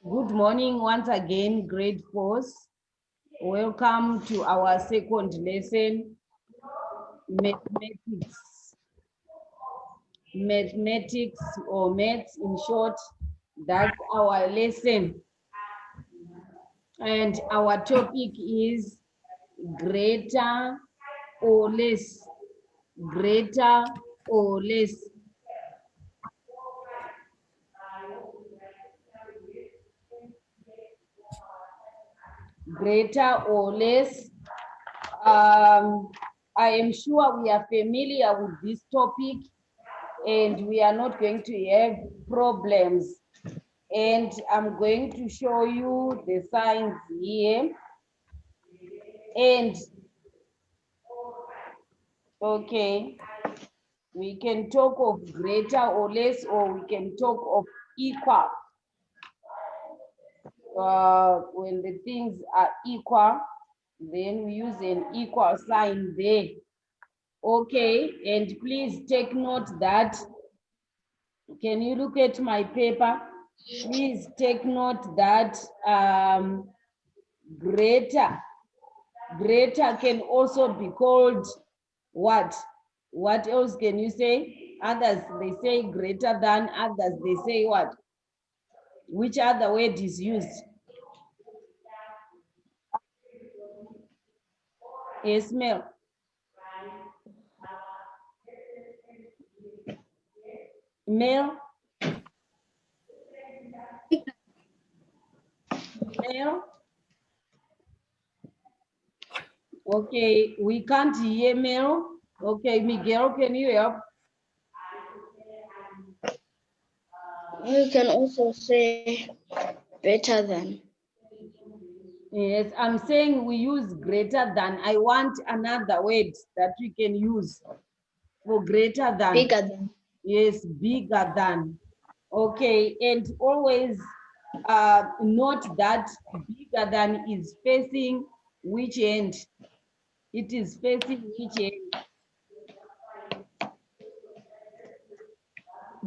Good morning once again, grade 4s. Welcome to our second lesson, mathematics. Mathematics or maths in short, that's our lesson. And our topic is greater or less. Greater or less. Greater or less. I am sure we are familiar with this topic and we are not going to have problems. And I'm going to show you the signs here. And okay, we can talk of greater or less, or we can talk of equal. When the things are equal, then we use an equal sign there. Okay, and please take note that, can you look at my paper? Please take note that greater can also be called what? What else can you say? Others, they say greater than, others, they say what? Which other word is used? Yes, Mel. Mel? Mel? Okay, we can't hear Mel. Okay, Miguel, can you help? You can also say better than. Yes, I'm saying we use greater than. I want another word that we can use for greater than. Bigger than. Yes, bigger than. Okay, and always note that bigger than is facing which end? It is facing which end?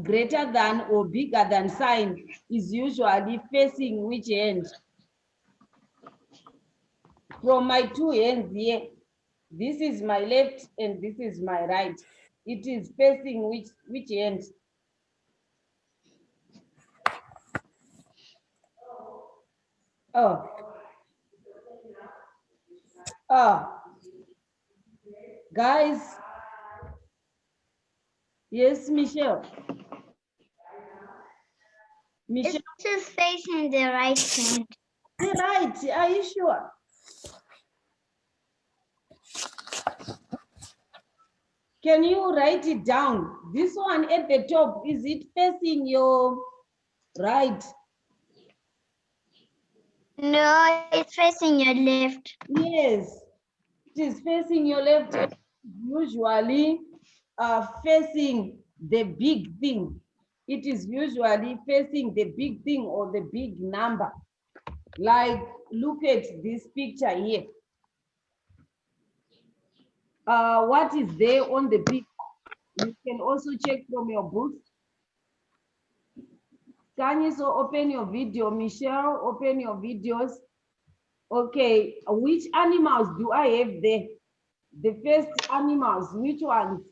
Greater than or bigger than sign is usually facing which end? From my two hands here, this is my left and this is my right. It is facing which end? Oh. Oh. Guys. Yes, Michelle. Michelle. It is facing the right hand. The right, are you sure? Can you write it down? This one at the top, is it facing your right? No, it's facing your left. Yes, it is facing your left. Usually facing the big thing. It is usually facing the big thing or the big number. Like, look at this picture here. What is there on the picture? You can also check from your books. Can you so open your video? Michelle, open your videos. Okay, which animals do I have there? The first animals, which ones?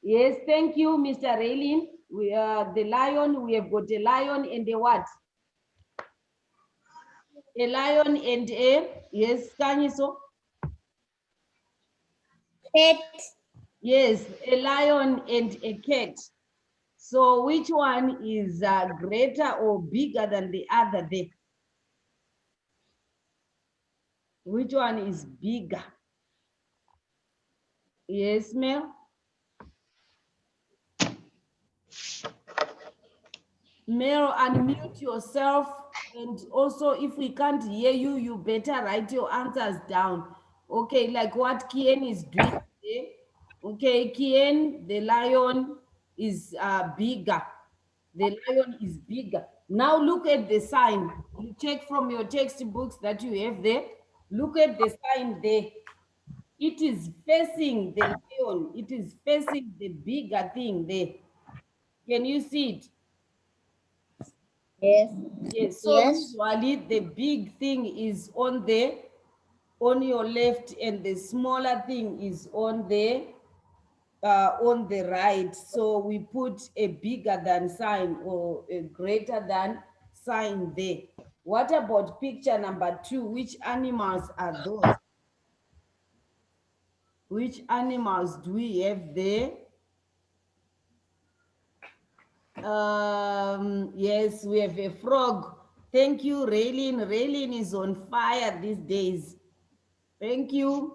Yes, thank you, Mr. Raylin. We are the lion, we have got a lion and a what? A lion and a, yes, can you so? Cat. Yes, a lion and a cat. So which one is greater or bigger than the other there? Which one is bigger? Yes, Mel? Mel, unmute yourself. And also, if we can't hear you, you better write your answers down. Okay, like what Kien is doing today. Okay, Kien, the lion is bigger. The lion is bigger. Now look at the sign. You check from your textbooks that you have there. Look at the sign there. It is facing the lion. It is facing the bigger thing there. Can you see it? Yes. Yes, so Yes. usually the big thing is on your left and the smaller thing is on the right. So we put a bigger than sign or a greater than sign there. What about picture number 2? Which animals are those? Which animals do we have there? Yes, we have a frog. Thank you, Raylene. Raylene is on fire these days. Thank you.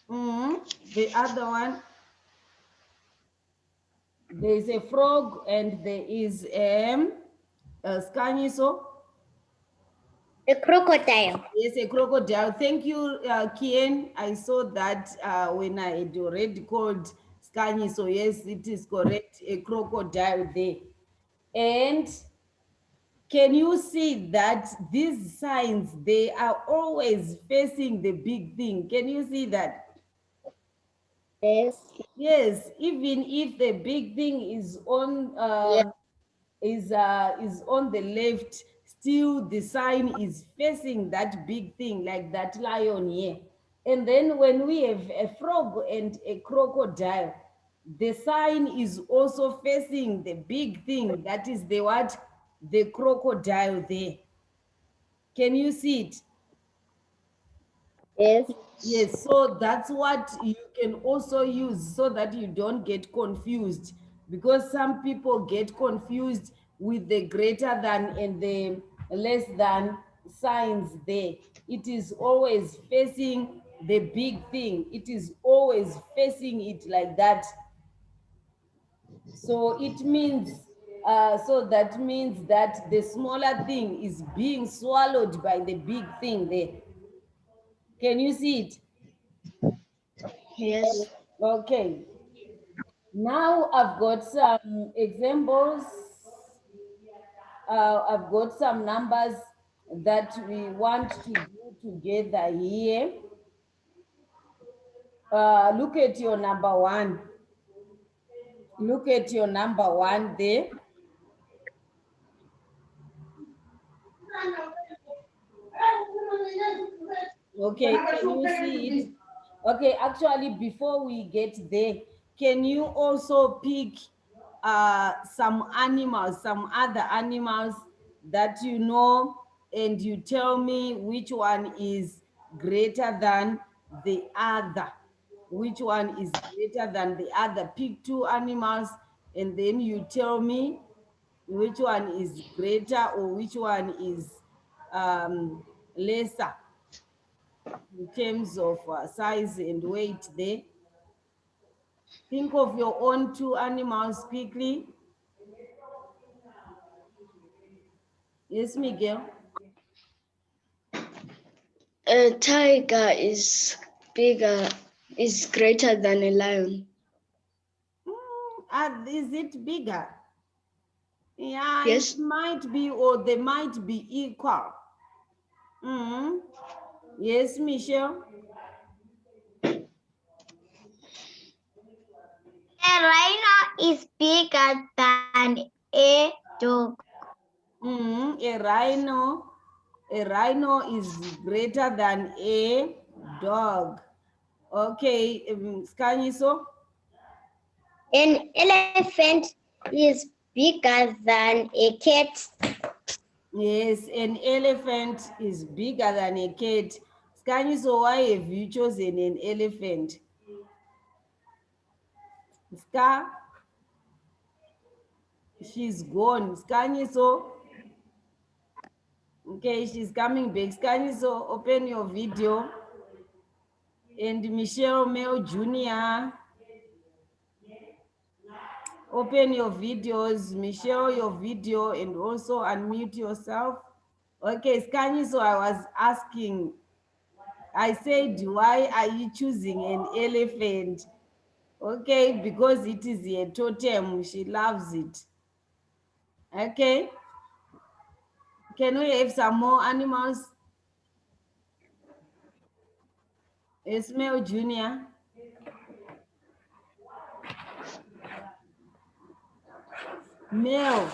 The other one, there is a frog and there is a skaniso. A crocodile. Yes, a crocodile. Thank you, Kien. I saw that when I had already called skaniso. Yes, it is correct. A crocodile there. And can you see that these signs, they are always facing the big thing? Can you see that? Yes. Yes, even if the big thing is on Yes. is on the left, still the sign is facing that big thing, like that lion here. And then when we have a frog and a crocodile, the sign is also facing the big thing, that is the what? The crocodile there. Can you see it? Yes. Yes, so that's what you can also use so that you don't get confused, because some people get confused with the greater than and the less than signs there. It is always facing the big thing, it is always facing it like that. So it means, so that means that the smaller thing is being swallowed by the big thing there. Can you see it? Yes. Okay. Now I've got some examples. I've got some numbers that we want to do together here. Look at your number 1. Look at your number 1 there. Okay, can you see it? Okay, actually, before we get there, can you also pick some animals, some other animals that you know, and you tell me which one is greater than the other? Which one is greater than the other? Pick 2 animals, and then you tell me which one is greater or which one is lesser in terms of size and weight there. Think of your own 2 animals quickly. Yes, Miguel. A tiger bigger, is greater than a lion. Is it bigger? Yeah, it Yes. might be, or they might be equal. Yes, Michelle. A rhino is bigger than a dog. A rhino is greater than a dog. Okay, Skanyiso. An elephant is bigger than a cat. Yes, an elephant is bigger than a cat. Skanyiso, why have you chosen an elephant? Ska, she's gone. Skanyiso, okay, she's coming back. Skanyiso, open your video. And Michelle Mel Jr., open your videos. Michelle, your video, and also unmute yourself. Okay, Skanyiso, I was asking, I said, why are you choosing an elephant? Okay, because it is a totem. She loves it. Okay. Can we have some more animals? Ismail Jr. Male.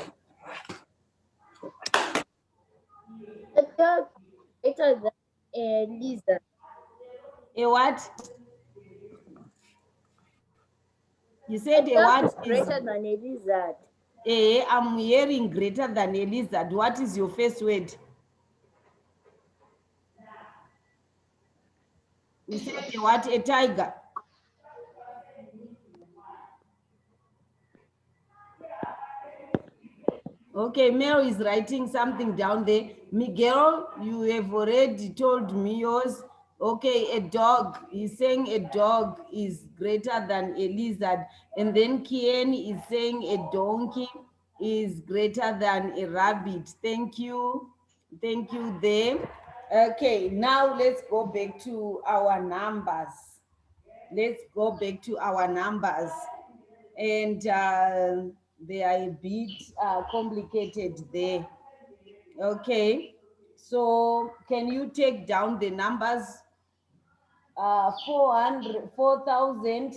greater than a lizard. A what? You said a Dog what is is? greater than a lizard. I'm hearing greater than a lizard. What is your first word? You said a what? A tiger. Okay, Mel is writing something down there. Miguel, you have already told me yours. Okay, a dog. He's saying a dog is greater than a lizard. And then Kien is saying a donkey is greater than a rabbit. Thank you. Thank you there. Okay, now let's go back to our numbers. Let's go back to our numbers. And they are a bit complicated there. Okay, so can you take down the numbers? 400, 4,000,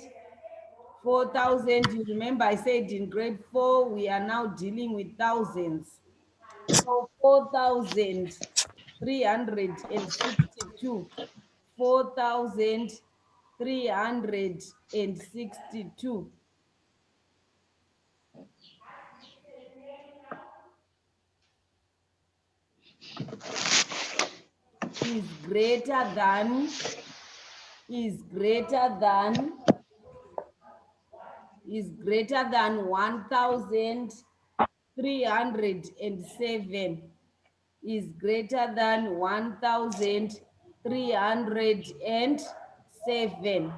4,000. You remember I said in grade 4, we are now dealing with thousands. So 4,362. 4,362 is greater than 1,307 is greater than 1,307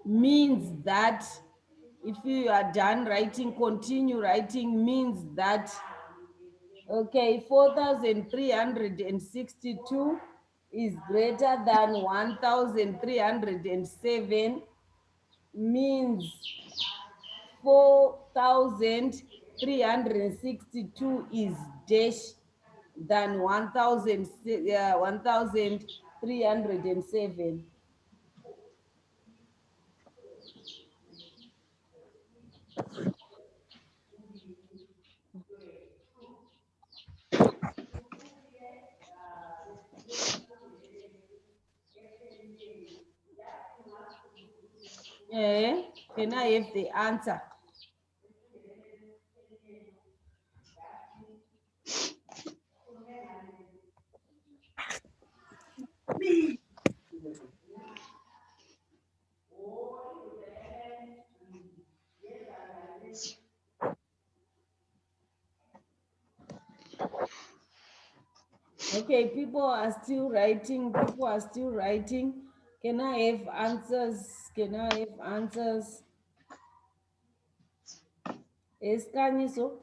means that if you are done writing, continue writing, means that okay, 4,362 is greater than 1,307 means 4,362 is dash than 1,307. Can I have the answer? Okay, people are still writing. People are still writing. Can I have answers? Can I have answers? Escanyiso?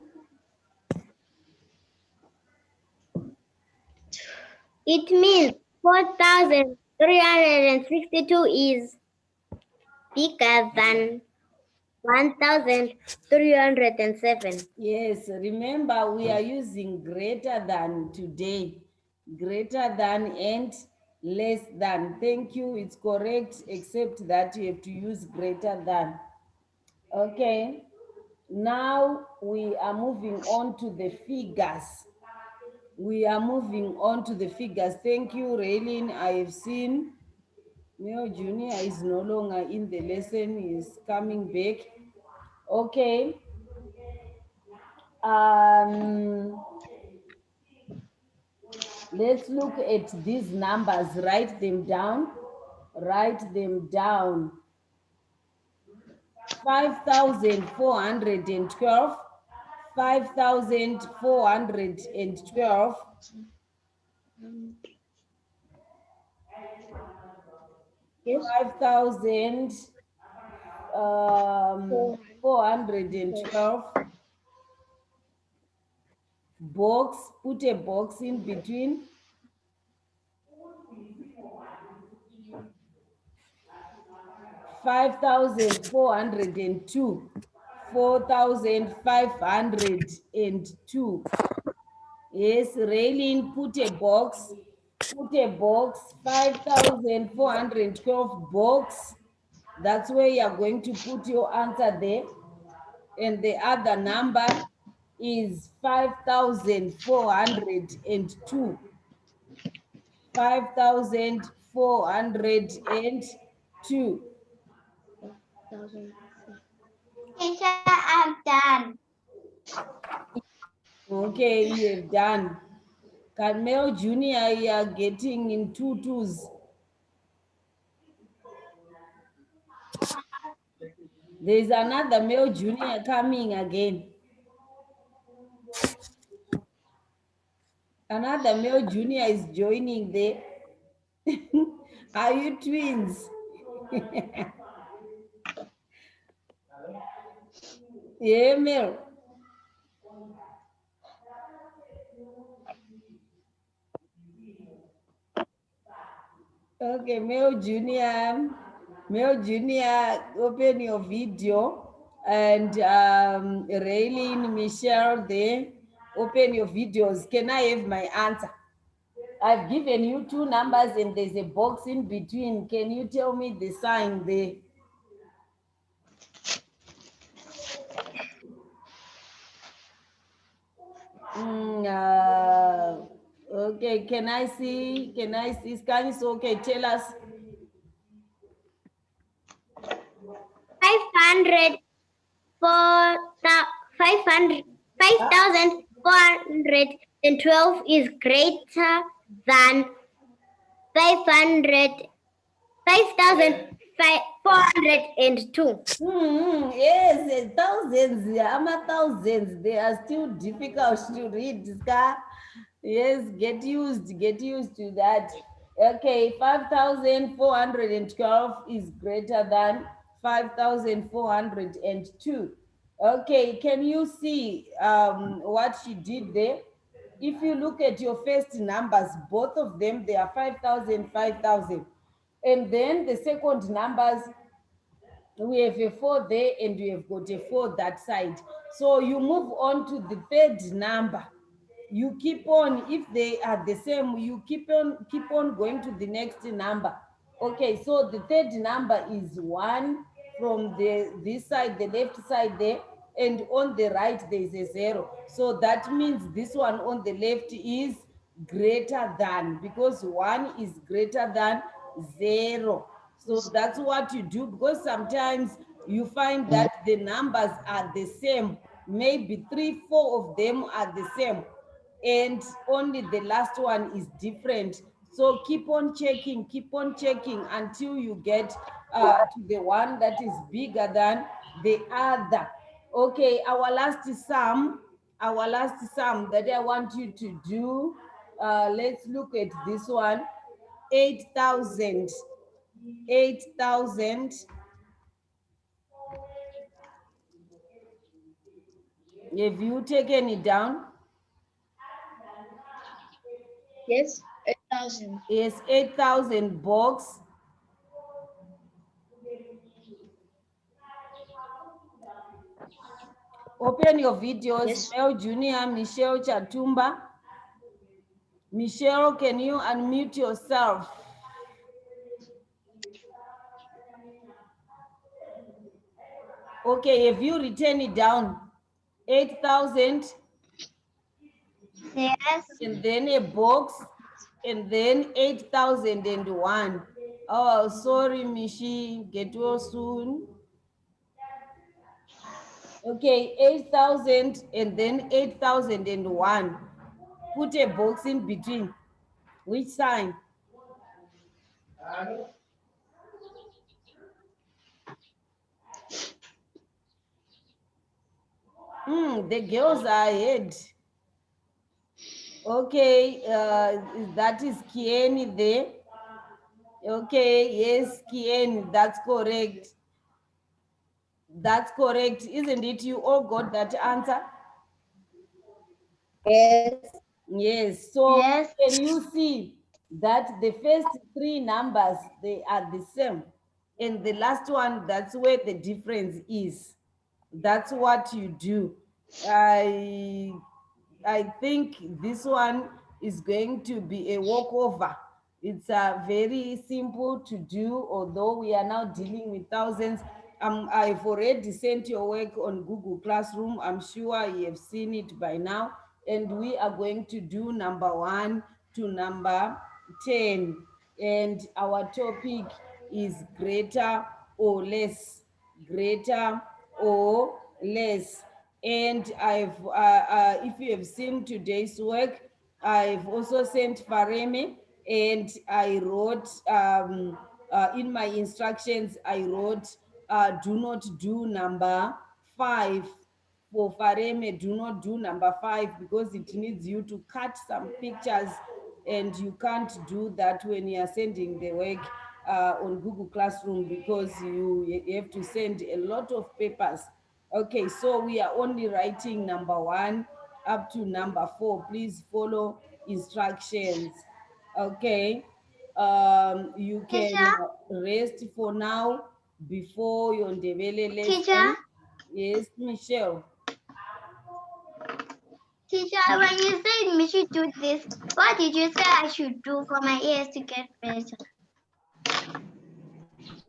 It means 4,362 is bigger than 1,307. Yes, remember we are using greater than today. Greater than and less than. Thank you, it's correct, except that you have to use greater than. Okay, now we are moving on to the figures. We are moving on to the figures. Thank you, Raylene. I have seen Neo Junior is no longer in the lesson, he is coming back. Okay. Let's look at these numbers. Write them down. Write them down. 5,412. 5,412. Yes. 5,412. Box, put a box in between. 5,402. 4,502. Yes, Raylene, put a box. put a box, 5,412 box. That's where you are going to put your answer there. And the other number is 5,402. 5,402. 1,004. Teacher, I'm done. Okay, you have done. Carmel Junior, you are getting in two twos. There's another male junior coming again. Another male junior is joining there. Are you twins? Yeah, Mel. Okay, Male Junior, open your video. And Raylene, Michelle, there, open your videos. Can I have my answer? I've given you two numbers and there's a box in between. Can you tell me the sign there? Okay, can I see? Can I see? Scan is okay. Tell us. 500 5,412 is greater than 500 5,402. Yes, thousands. I'm a thousands. They are still difficult to read. Ska. Yes, get used to that. Okay, 5,412 is greater than 5,402. Okay, can you see what she did there? If you look at your first numbers, both of them, they are 5,000, 5,000. And then the second numbers, we have a 4 there and we have got a 4 that side. So you move on to the third number. You keep on, if they are the same, you keep on going to the next number. Okay, so the third number is 1 from this side, the left side there, and on the right there is a 0. So that means this one on the left is greater than, because 1 is greater than 0. So that's what you do, because sometimes you find that the numbers are the same. Maybe 3, 4 of them are the same, and only the last one is different. So keep on checking until you get to the one that is bigger than the other. Okay, our last sum that I want you to do, let's look at this one. 8,000. 8,000. Have you taken it down? Yes, 8,000. Yes, 8,000 box. Open your videos. Yes. Mel Junior, Michelle Chatumba. Michelle, can you unmute yourself? Okay, have you written it down? 8,000. Yes. And then a box, and then 8,001. Oh, sorry, Mishi. Get well soon. Okay, 8,000 and then 8,001. Put a box in between. Which sign? The girls are ahead. Okay, that is Kieni there. Okay, yes, Kieni, that's correct. That's correct, isn't it? You all got that answer? Yes. Yes, so Yes. can you see that the first three numbers, they are the same, and the last one, that's where the difference is. That's what you do. I think this one is going to be a walkover. It's very simple to do, although we are now dealing with thousands. I've already sent your work on Google Classroom. I'm sure you have seen it by now. And we are going to do number 1 to number 10. And our topic is greater or less. Greater or less. And if you have seen today's work, I've also sent Fareme, and I wrote in my instructions, I wrote, do not do number 5. For Fareme, do not do number 5 because it needs you to cut some pictures, and you can't do that when you are sending the work on Google Classroom because you have to send a lot of papers. Okay, so we are only writing number 1 up to number 4. Please follow instructions. Okay, you can Teacher, rest for now before your Ndebele teacher, lesson. Yes, Michelle. teacher, when you said me should do this, what did you say I should do for my ears to get better?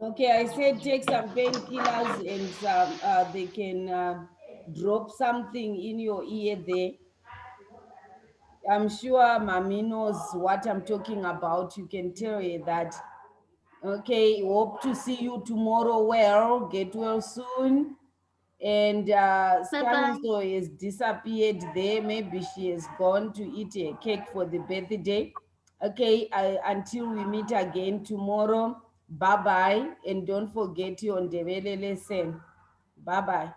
Okay, I said take some painkillers and some they can drop something in your ear there. I'm sure Mommy knows what I'm talking about. You can tell her that. Okay, hope to see you tomorrow. Well, get well soon. And Bye bye. Scaniso has disappeared there. Maybe she has gone to eat a cake for the birthday. Okay, until we meet again tomorrow. Bye bye. And don't forget your Ndebele lesson. Bye bye.